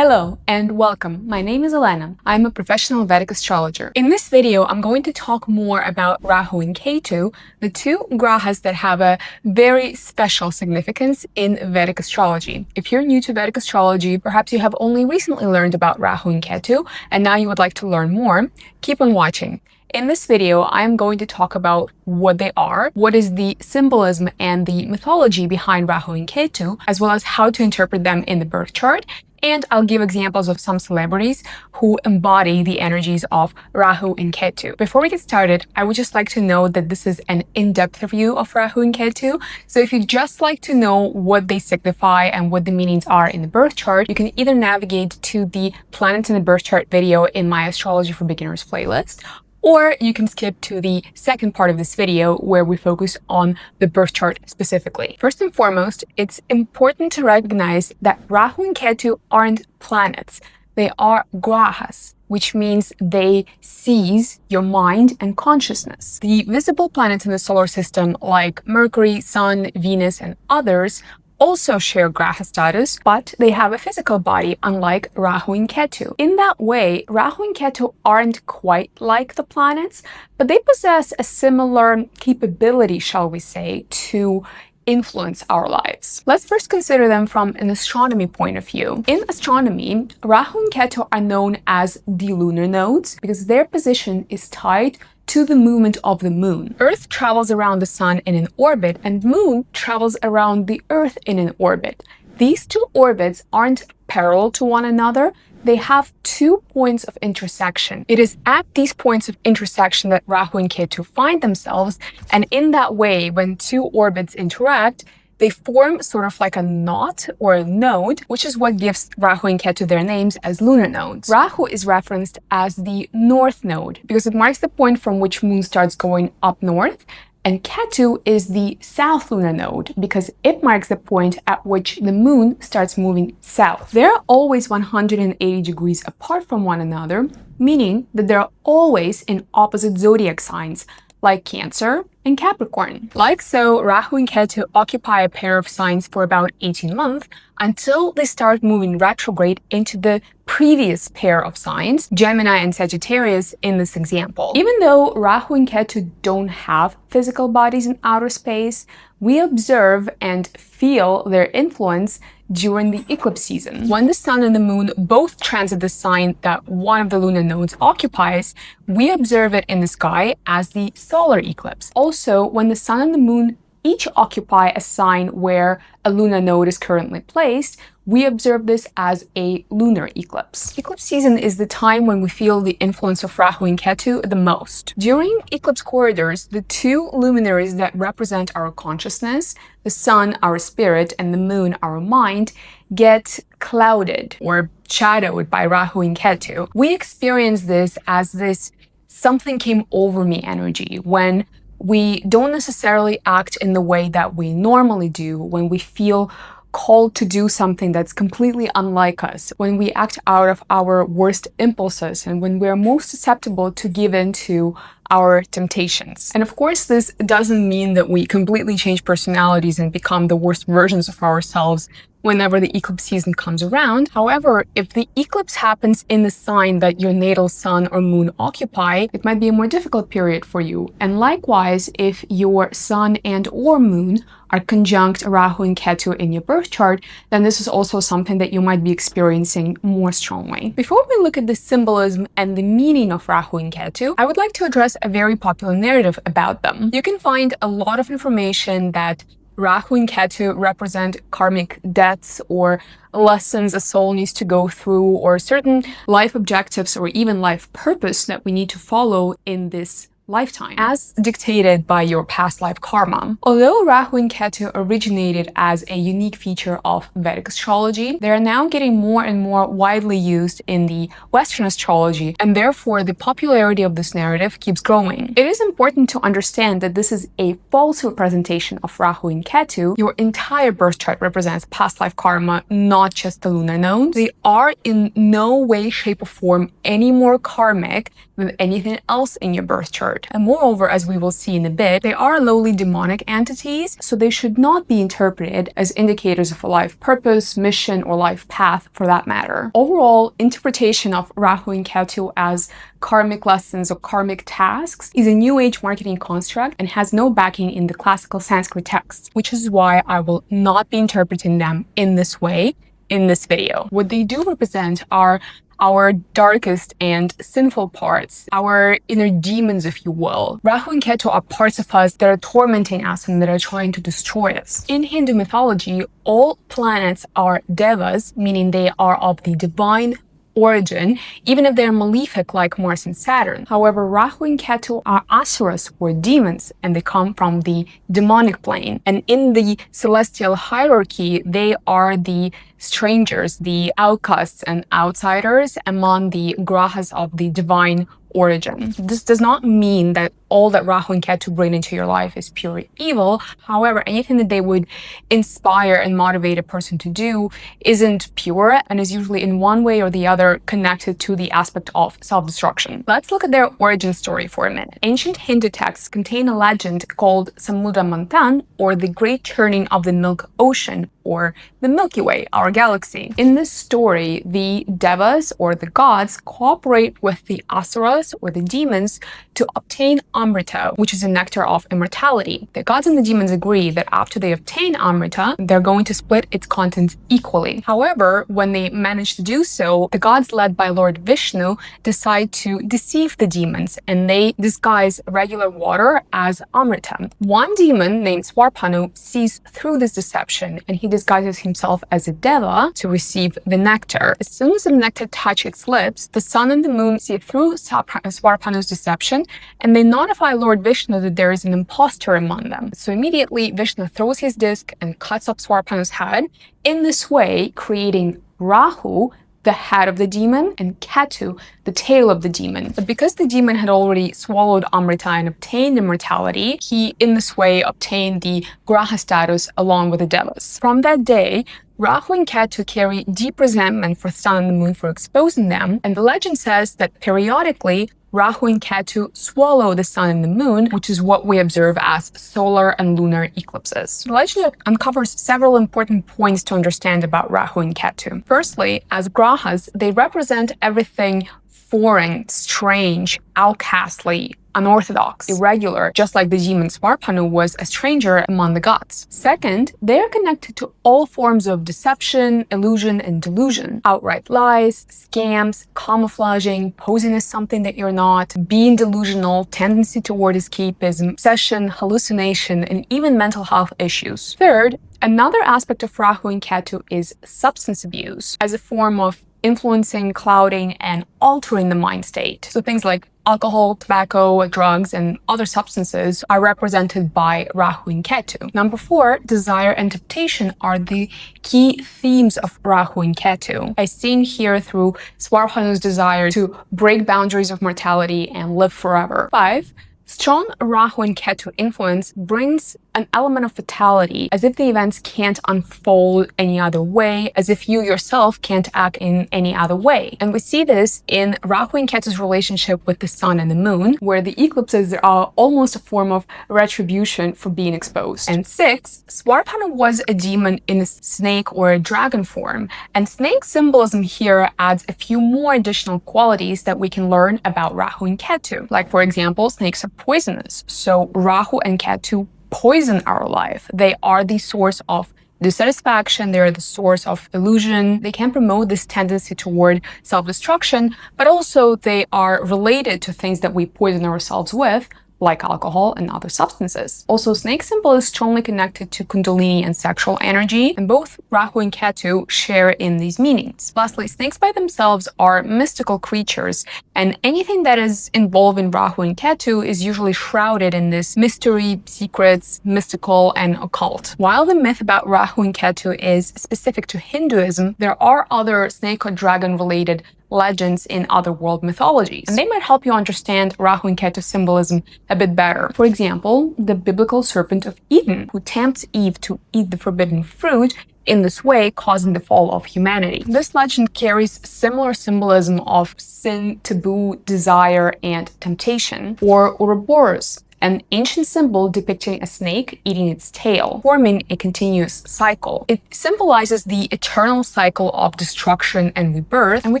Hello and welcome. My name is Elena. I'm a professional Vedic astrologer. In this video, I'm going to talk more about Rahu and Ketu, the two grahas that have a very special significance in Vedic astrology. If you're new to Vedic astrology, perhaps you have only recently learned about Rahu and Ketu, and now you would like to learn more, keep on watching. In this video, I'm going to talk about what they are, what is the symbolism and the mythology behind Rahu and Ketu, as well as how to interpret them in the birth chart. And I'll give examples of some celebrities who embody the energies of Rahu and Ketu. Before we get started, I would just like to note that this is an in-depth review of Rahu and Ketu. So if you just like to know what they signify and what the meanings are in the birth chart, you can either navigate to the Planets in the Birth Chart video in my Astrology for Beginners playlist, or you can skip to the second part of this video where we focus on the birth chart specifically. First and foremost, it's important to recognize that Rahu and Ketu aren't planets. They are grahas, which means they seize your mind and consciousness. The visible planets in the solar system like Mercury, Sun, Venus, and others also share graha status, but they have a physical body, unlike Rahu and Ketu. In that way, Rahu and Ketu aren't quite like the planets, but they possess a similar capability, shall we say, to influence our lives. Let's first consider them from an astronomy point of view. In astronomy, Rahu and Ketu are known as the lunar nodes because their position is tied to the movement of the moon. Earth travels around the sun in an orbit, and moon travels around the Earth in an orbit. These two orbits aren't parallel to one another. They have 2 points of intersection. It is at these points of intersection that Rahu and Ketu find themselves, and in that way, when two orbits interact, they form sort of like a knot or a node, which is what gives Rahu and Ketu their names as lunar nodes. Rahu is referenced as the north node because it marks the point from which moon starts going up north, and Ketu is the south lunar node because it marks the point at which the moon starts moving south. They're always 180 degrees apart from one another, meaning that they're always in opposite zodiac signs like Cancer and Capricorn. Like so, Rahu and Ketu occupy a pair of signs for about 18 months until they start moving retrograde into the previous pair of signs, Gemini and Sagittarius in this example. Even though Rahu and Ketu don't have physical bodies in outer space, we observe and feel their influence during the eclipse season. When the sun and the moon both transit the sign that one of the lunar nodes occupies, we observe it in the sky as the solar eclipse. Also, when the sun and the moon each occupy a sign where a lunar node is currently placed, we observe this as a lunar eclipse. Eclipse season is the time when we feel the influence of Rahu and Ketu the most. During eclipse corridors, the two luminaries that represent our consciousness, the sun, our spirit, and the moon, our mind, get clouded or shadowed by Rahu and Ketu. We experience this as this something came over me energy when we don't necessarily act in the way that we normally do, when we feel called to do something that's completely unlike us, when we act out of our worst impulses, and when we're most susceptible to give in to our temptations. And of course, this doesn't mean that we completely change personalities and become the worst versions of ourselves whenever the eclipse season comes around. However, if the eclipse happens in the sign that your natal sun or moon occupy, it might be a more difficult period for you. And likewise, if your sun and or moon are conjunct Rahu and Ketu in your birth chart, then this is also something that you might be experiencing more strongly. Before we look at the symbolism and the meaning of Rahu and Ketu, I would like to address a very popular narrative about them. You can find a lot of information that Rahu and Ketu represent karmic debts or lessons a soul needs to go through, or certain life objectives or even life purpose that we need to follow in this lifetime, as dictated by your past life karma. Although Rahu and Ketu originated as a unique feature of Vedic astrology, they are now getting more and more widely used in the Western astrology, and therefore the popularity of this narrative keeps growing. It is important to understand that this is a false representation of Rahu and Ketu. Your entire birth chart represents past life karma, not just the lunar nodes. They are in no way, shape, or form any more karmic than anything else in your birth chart. word. And moreover, as we will see in a bit, they are lowly demonic entities, so they should not be interpreted as indicators of a life purpose, mission, or life path for that matter. Overall, interpretation of Rahu and Ketu as karmic lessons or karmic tasks is a new age marketing construct and has no backing in the classical Sanskrit texts, which is why I will not be interpreting them in this way in this video. What they do represent are our darkest and sinful parts, our inner demons, if you will. Rahu and Ketu are parts of us that are tormenting us and that are trying to destroy us. In Hindu mythology, all planets are devas, meaning they are of the divine origin, even if they're malefic like Mars and Saturn. However, Rahu and Ketu are asuras, or demons, and they come from the demonic plane. And in the celestial hierarchy, they are the strangers, the outcasts and outsiders among the grahas of the divine origin. This does not mean that all that Rahu and Ketu bring into your life is pure evil. However, anything that they would inspire and motivate a person to do isn't pure and is usually in one way or the other connected to the aspect of self-destruction. Let's look at their origin story for a minute. Ancient Hindu texts contain a legend called Samudra Manthan, or the Great Churning of the Milk Ocean, or the Milky Way, our galaxy. In this story, the devas, or the gods, cooperate with the asuras, or the demons, to obtain Amrita, which is a nectar of immortality. The gods and the demons agree that after they obtain Amrita, they're going to split its contents equally. However, when they manage to do so, the gods led by Lord Vishnu decide to deceive the demons, and they disguise regular water as Amrita. One demon named Swarpanu sees through this deception, and he disguises himself as a deva to receive the nectar. As soon as the nectar touches its lips, the sun and the moon see through Swarpanu's deception, and they notify Lord Vishnu that there is an impostor among them. So immediately, Vishnu throws his disc and cuts off Swarpanu's head, in this way creating Rahu, the head of the demon, and Ketu, the tail of the demon. But because the demon had already swallowed Amrita and obtained immortality, he in this way obtained the Graha status along with the devas. From that day, Rahu and Ketu carry deep resentment for sun and the moon for exposing them, and the legend says that periodically Rahu and Ketu swallow the sun and the moon, which is what we observe as solar and lunar eclipses. The legend uncovers several important points to understand about Rahu and Ketu. Firstly, as grahas, they represent everything foreign, strange, outcastly, unorthodox, irregular, just like the demon Swarpanu was a stranger among the gods. Second, they are connected to all forms of deception, illusion, and delusion. Outright lies, scams, camouflaging, posing as something that you're not, being delusional, tendency toward escapism, obsession, hallucination, and even mental health issues. Third, another aspect of Rahu and Ketu is substance abuse as a form of influencing, clouding, and altering the mind state. So things like alcohol, tobacco, drugs, and other substances are represented by Rahu and Ketu. Number 4, desire and temptation are the key themes of Rahu and Ketu, as seen here through Swarpanu's desire to break boundaries of mortality and live forever. 5, strong Rahu and Ketu influence brings an element of fatality, as if the events can't unfold any other way, as if you yourself can't act in any other way. And we see this in Rahu and Ketu's relationship with the sun and the moon, where the eclipses are almost a form of retribution for being exposed. And 6, Swarpanu was a demon in a snake or a dragon form, and snake symbolism here adds a few more additional qualities that we can learn about Rahu and Ketu. Like, for example, snakes are poisonous, so Rahu and Ketu poison our life. They are the source of dissatisfaction, they're the source of illusion. They can promote this tendency toward self-destruction, but also they are related to things that we poison ourselves with, like alcohol and other substances. Also, snake symbol is strongly connected to Kundalini and sexual energy, and both Rahu and Ketu share in these meanings. Lastly, snakes by themselves are mystical creatures, and anything that is involved in Rahu and Ketu is usually shrouded in this mystery, secrets, mystical, and occult. While the myth about Rahu and Ketu is specific to Hinduism, there are other snake or dragon related legends in other world mythologies, and they might help you understand Rahu and Ketu symbolism a bit better. For example, the biblical serpent of Eden, who tempts Eve to eat the forbidden fruit, in this way causing the fall of humanity. This legend carries similar symbolism of sin, taboo, desire, and temptation. Or Ouroboros, an ancient symbol depicting a snake eating its tail, forming a continuous cycle. It symbolizes the eternal cycle of destruction and rebirth, and we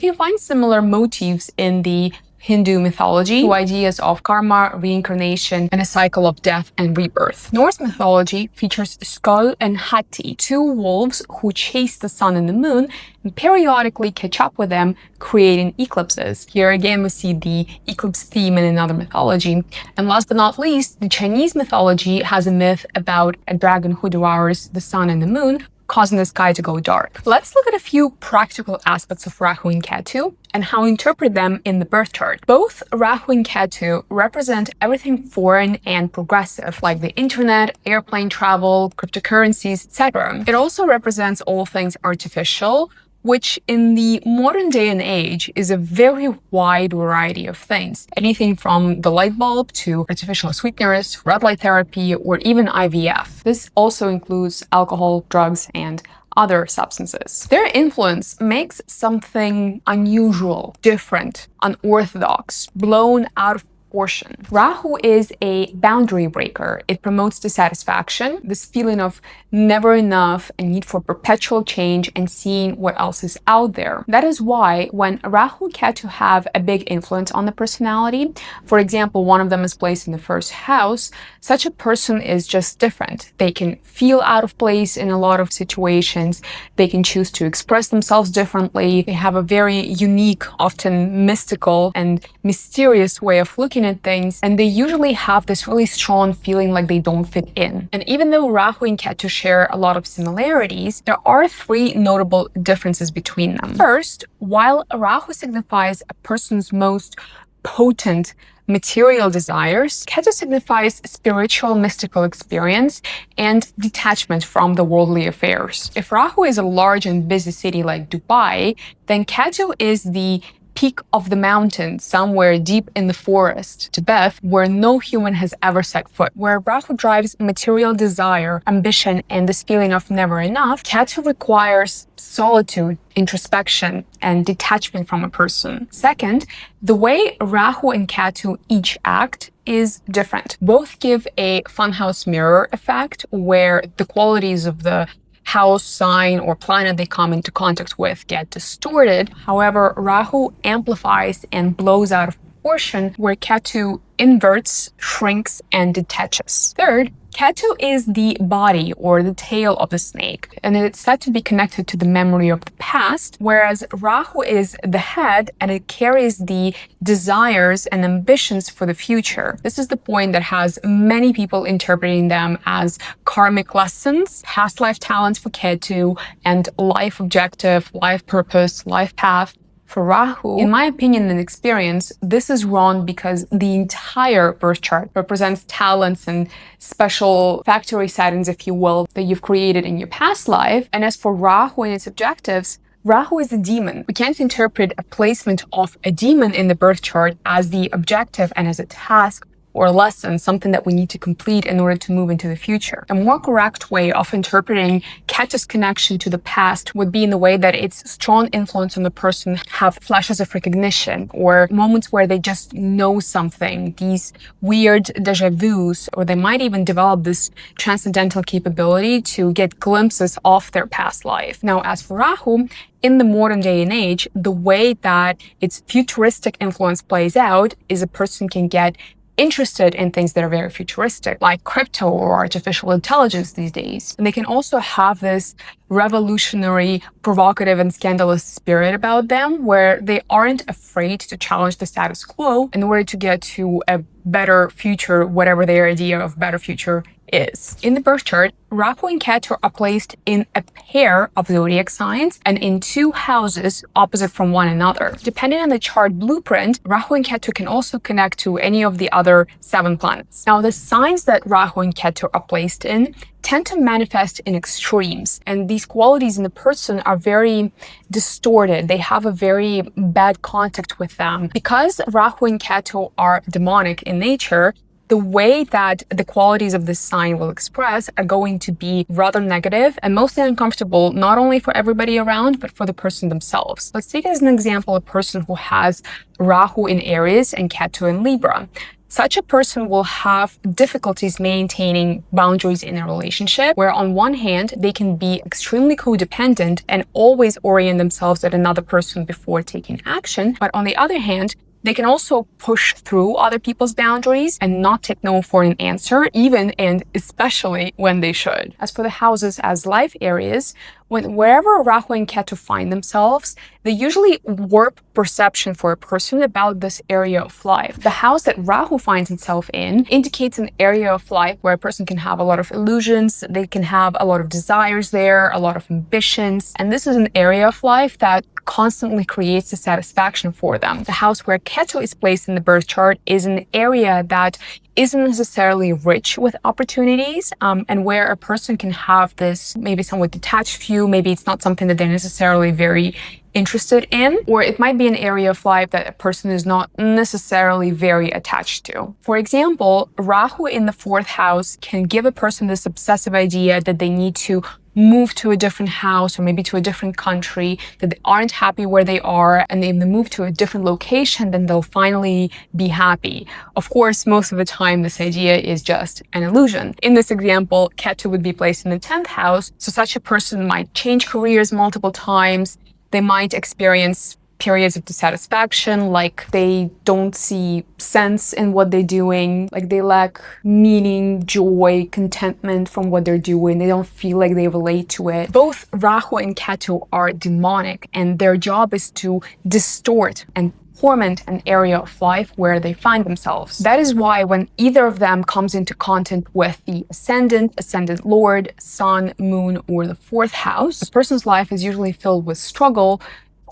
can find similar motifs in the Hindu mythology, through ideas of karma, reincarnation, and a cycle of death and rebirth. Norse mythology features Skull and Hati, two wolves who chase the sun and the moon and periodically catch up with them, creating eclipses. Here again, we see the eclipse theme in another mythology. And last but not least, the Chinese mythology has a myth about a dragon who devours the sun and the moon, causing the sky to go dark. Let's look at a few practical aspects of Rahu and Ketu and how we interpret them in the birth chart. Both Rahu and Ketu represent everything foreign and progressive, like the internet, airplane travel, cryptocurrencies, etc. It also represents all things artificial, which in the modern day and age is a very wide variety of things. Anything from the light bulb to artificial sweeteners, red light therapy, or even IVF. This also includes alcohol, drugs, and other substances. Their influence makes something unusual, different, unorthodox, blown out of proportion. Rahu is a boundary breaker. It promotes dissatisfaction, this feeling of never enough, a need for perpetual change and seeing what else is out there. That is why when Rahu and Ketu have a big influence on the personality, for example, one of them is placed in the first house, such a person is just different. They can feel out of place in a lot of situations. They can choose to express themselves differently. They have a very unique, often mystical and mysterious way of looking at things, and they usually have this really strong feeling like they don't fit in. And even though Rahu and Ketu share a lot of similarities, there are three notable differences between them. First, while Rahu signifies a person's most potent material desires, Ketu signifies spiritual, mystical experience and detachment from the worldly affairs. If Rahu is a large and busy city like Dubai, then Ketu is the peak of the mountain somewhere deep in the forest, Tibet, where no human has ever set foot. Where Rahu drives material desire, ambition, and this feeling of never enough, Ketu requires solitude, introspection, and detachment from a person. Second, the way Rahu and Ketu each act is different. Both give a funhouse mirror effect, where the qualities of the house, sign, or planet they come into contact with get distorted. However, Rahu amplifies and blows out of proportion, where Ketu inverts, shrinks, and detaches. Third, Ketu is the body or the tail of the snake, and it's said to be connected to the memory of the past, whereas Rahu is the head and it carries the desires and ambitions for the future. This is the point that has many people interpreting them as karmic lessons, past life talents for Ketu, and life objective, life purpose, life path for Rahu. In my opinion and experience, this is wrong because the entire birth chart represents talents and special factory settings, if you will, that you've created in your past life. And as for Rahu and its objectives, Rahu is a demon. We can't interpret a placement of a demon in the birth chart as the objective and as a task or a lesson, something that we need to complete in order to move into the future. A more correct way of interpreting Ketu's connection to the past would be in the way that its strong influence on the person have flashes of recognition or moments where they just know something, these weird deja vus, or they might even develop this transcendental capability to get glimpses of their past life. Now, as for Rahu, in the modern day and age, the way that its futuristic influence plays out is a person can get interested in things that are very futuristic, like crypto or artificial intelligence these days. And they can also have this revolutionary, provocative, and scandalous spirit about them, where they aren't afraid to challenge the status quo in order to get to a better future, whatever their idea of better future is. In the birth chart, Rahu and Ketu are placed in a pair of zodiac signs and in two houses opposite from one another. Depending on the chart blueprint, Rahu and Ketu can also connect to any of the other 7 planets. Now, the signs that Rahu and Ketu are placed in tend to manifest in extremes, and these qualities in the person are very distorted. They have a very bad contact with them. Because Rahu and Ketu are demonic in nature, the way that the qualities of this sign will express are going to be rather negative and mostly uncomfortable, not only for everybody around, but for the person themselves. Let's take as an example a person who has Rahu in Aries and Ketu in Libra. Such a person will have difficulties maintaining boundaries in a relationship, where on one hand, they can be extremely codependent and always orient themselves at another person before taking action. But on the other hand, they can also push through other people's boundaries and not take no for an answer, even and especially when they should. As for the houses as life areas, wherever Rahu and Ketu find themselves, they usually warp perception for a person about this area of life. The house that Rahu finds itself in indicates an area of life where a person can have a lot of illusions, they can have a lot of desires there, a lot of ambitions, and this is an area of life that constantly creates dissatisfaction for them. The house where Ketu is placed in the birth chart is an area that isn't necessarily rich with opportunities, and where a person can have this maybe somewhat detached view. Maybe it's not something that they're necessarily very interested in, or it might be an area of life that a person is not necessarily very attached to. For example, Rahu in the 4th house can give a person this obsessive idea that they need to move to a different house or maybe to a different country, that they aren't happy where they are, and if they move to a different location, then they'll finally be happy. Of course, most of the time, this idea is just an illusion. In this example, Ketu would be placed in the 10th house, so such a person might change careers multiple times. They might experience periods of dissatisfaction, like they don't see sense in what they're doing, like they lack meaning, joy, contentment from what they're doing. They don't feel like they relate to it. Both Rahu and Ketu are demonic, and their job is to distort and torment an area of life where they find themselves. That is why when either of them comes into contact with the ascendant lord, sun, moon, or the 4th house, a person's life is usually filled with struggle,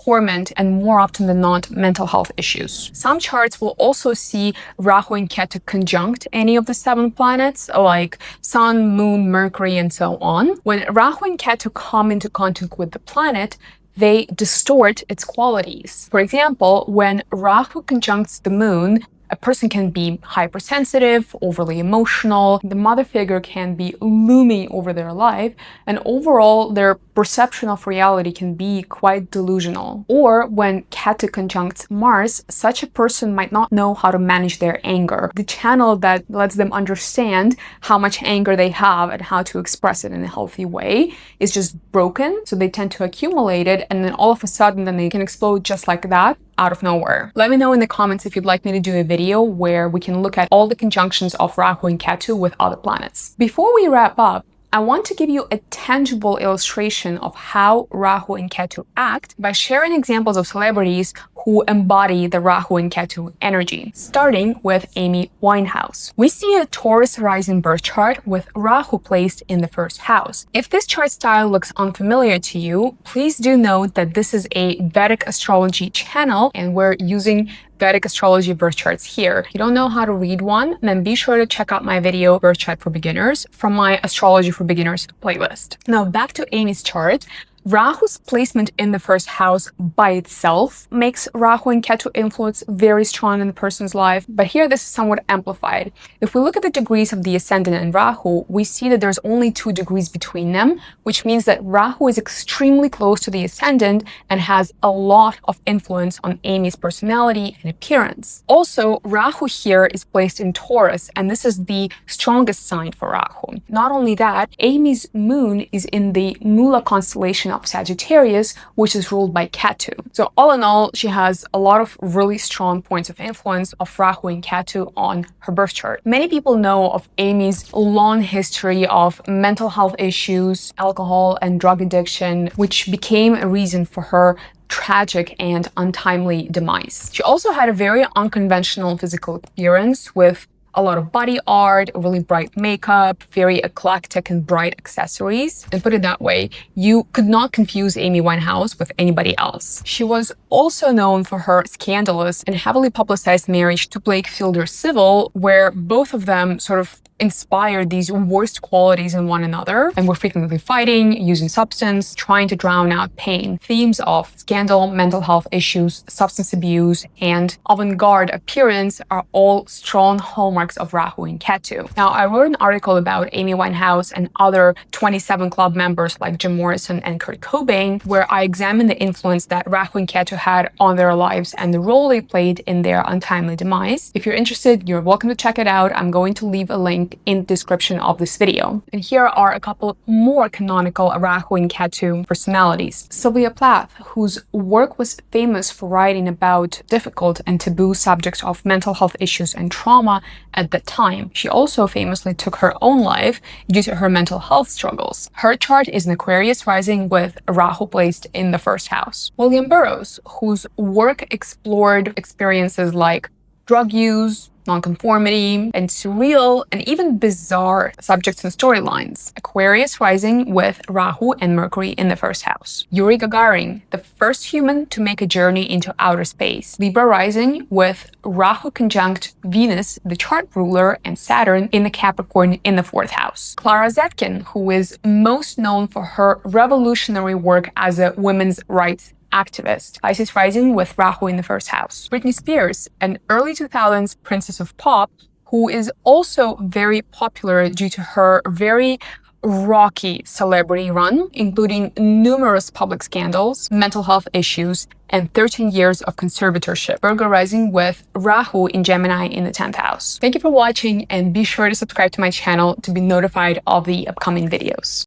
torment, and more often than not, mental health issues. Some charts will also see Rahu and Ketu conjunct any of the 7 planets, like Sun, Moon, Mercury, and so on. When Rahu and Ketu come into contact with the planet, they distort its qualities. For example, when Rahu conjuncts the moon, a person can be hypersensitive, overly emotional, the mother figure can be looming over their life, and overall their perception of reality can be quite delusional. Or when Ketu conjuncts Mars, such a person might not know how to manage their anger. The channel that lets them understand how much anger they have and how to express it in a healthy way is just broken, so they tend to accumulate it, and then all of a sudden then they can explode just like that, out of nowhere. Let me know in the comments if you'd like me to do a video where we can look at all the conjunctions of Rahu and Ketu with other planets. Before we wrap up, I want to give you a tangible illustration of how Rahu and Ketu act by sharing examples of celebrities who embody the Rahu and Ketu energy, starting with Amy Winehouse. We see a Taurus rising birth chart with Rahu placed in the 1st house. If this chart style looks unfamiliar to you, please do note that this is a Vedic astrology channel and we're using Vedic astrology birth charts here. If you don't know how to read one, then be sure to check out my video Birth Chart for Beginners from my Astrology for Beginners playlist. Now back to Amy's chart. Rahu's placement in the 1st house by itself makes Rahu and Ketu influence very strong in the person's life, but here this is somewhat amplified. If we look at the degrees of the ascendant and Rahu, we see that there's only 2 degrees between them, which means that Rahu is extremely close to the ascendant and has a lot of influence on Amy's personality and appearance. Also, Rahu here is placed in Taurus, and this is the strongest sign for Rahu. Not only that, Amy's moon is in the Mula constellation of Sagittarius, which is ruled by Ketu. So all in all, she has a lot of really strong points of influence of Rahu and Ketu on her birth chart. Many people know of Amy's long history of mental health issues, alcohol and drug addiction, which became a reason for her tragic and untimely demise. She also had a very unconventional physical appearance with a lot of body art, really bright makeup, very eclectic and bright accessories. And put it that way, you could not confuse Amy Winehouse with anybody else. She was also known for her scandalous and heavily publicized marriage to Blake Fielder Civil, where both of them sort of inspired these worst qualities in one another and were frequently fighting, using substance, trying to drown out pain. Themes of scandal, mental health issues, substance abuse, and avant-garde appearance are all strong hallmarks of Rahu and Ketu. Now, I wrote an article about Amy Winehouse and other 27 Club members like Jim Morrison and Kurt Cobain, where I examined the influence that Rahu and Ketu had on their lives and the role they played in their untimely demise. If you're interested, you're welcome to check it out. I'm going to leave a link in the description of this video. And here are a couple more canonical Rahu and Ketu personalities. Sylvia Plath, whose work was famous for writing about difficult and taboo subjects of mental health issues and trauma at that time. She also famously took her own life due to her mental health struggles. Her chart is an Aquarius rising with Rahu placed in the first house. William Burroughs, whose work explored experiences like drug use, nonconformity, and surreal and even bizarre subjects and storylines. Aquarius rising with Rahu and Mercury in the first house. Yuri Gagarin, the first human to make a journey into outer space. Libra rising with Rahu conjunct Venus, the chart ruler, and Saturn in the Capricorn in the fourth house. Clara Zetkin, who is most known for her revolutionary work as a women's rights activist. Pisces rising with Rahu in the first house. Britney Spears, an early 2000s princess of pop, who is also very popular due to her very rocky celebrity run, including numerous public scandals, mental health issues, and 13 years of conservatorship. Virgo rising with Rahu in Gemini in the 10th house. Thank you for watching, and be sure to subscribe to my channel to be notified of the upcoming videos.